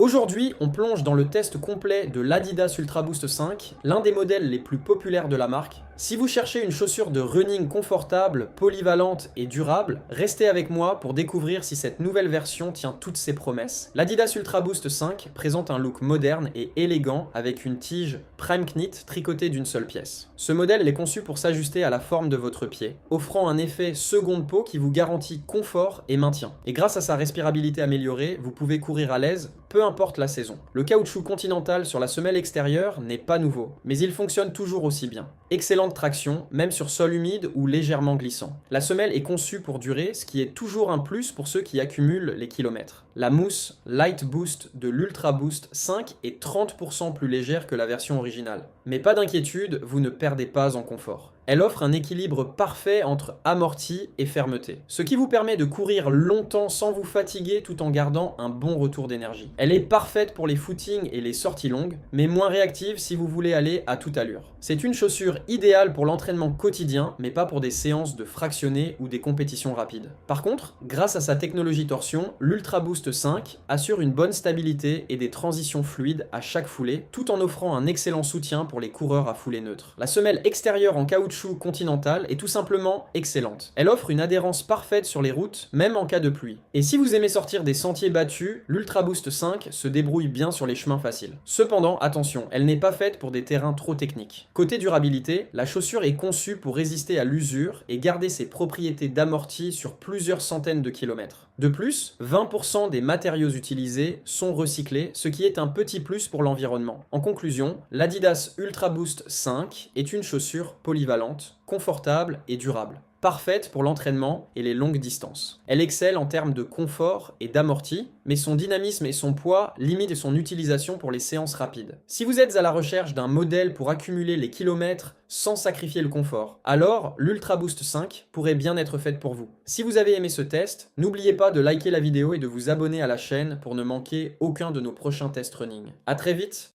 Aujourd'hui, on plonge dans le test complet de l'Adidas Ultra Boost 5, l'un des modèles les plus populaires de la marque. Si vous cherchez une chaussure de running confortable, polyvalente et durable, restez avec moi pour découvrir si cette nouvelle version tient toutes ses promesses. L'Adidas Ultra Boost 5 présente un look moderne et élégant avec une tige Prime Knit tricotée d'une seule pièce. Ce modèle est conçu pour s'ajuster à la forme de votre pied, offrant un effet seconde peau qui vous garantit confort et maintien. Et grâce à sa respirabilité améliorée, vous pouvez courir à l'aise, peu importe la saison. Le caoutchouc Continental sur la semelle extérieure n'est pas nouveau, mais il fonctionne toujours aussi bien. Excellente traction, même sur sol humide ou légèrement glissant. La semelle est conçue pour durer, ce qui est toujours un plus pour ceux qui accumulent les kilomètres. La mousse Light Boost de l'Ultra Boost 5 est 30% plus légère que la version originale. Mais pas d'inquiétude, vous ne perdez pas en confort. Elle offre un équilibre parfait entre amorti et fermeté, ce qui vous permet de courir longtemps sans vous fatiguer tout en gardant un bon retour d'énergie. Elle est parfaite pour les footings et les sorties longues, mais moins réactive si vous voulez aller à toute allure. C'est une chaussure idéale pour l'entraînement quotidien, mais pas pour des séances de fractionnés ou des compétitions rapides. Par contre, grâce à sa technologie torsion, l'Ultra Boost 5 assure une bonne stabilité et des transitions fluides à chaque foulée, tout en offrant un excellent soutien pour les coureurs à foulée neutre. La semelle extérieure en caoutchouc Continental est tout simplement excellente. Elle offre une adhérence parfaite sur les routes, même en cas de pluie. Et si vous aimez sortir des sentiers battus, l'Ultra Boost 5 se débrouille bien sur les chemins faciles. Cependant, attention, elle n'est pas faite pour des terrains trop techniques. Côté durabilité, la chaussure est conçue pour résister à l'usure et garder ses propriétés d'amorti sur plusieurs centaines de kilomètres. De plus, 20% des matériaux utilisés sont recyclés, ce qui est un petit plus pour l'environnement. En conclusion, l'Adidas Ultra Boost 5 est une chaussure polyvalente, confortable et durable. Parfaite pour l'entraînement et les longues distances. Elle excelle en termes de confort et d'amorti, mais son dynamisme et son poids limitent son utilisation pour les séances rapides. Si vous êtes à la recherche d'un modèle pour accumuler les kilomètres sans sacrifier le confort, alors l'Ultra Boost 5 pourrait bien être faite pour vous. Si vous avez aimé ce test, n'oubliez pas de liker la vidéo et de vous abonner à la chaîne pour ne manquer aucun de nos prochains tests running. À très vite!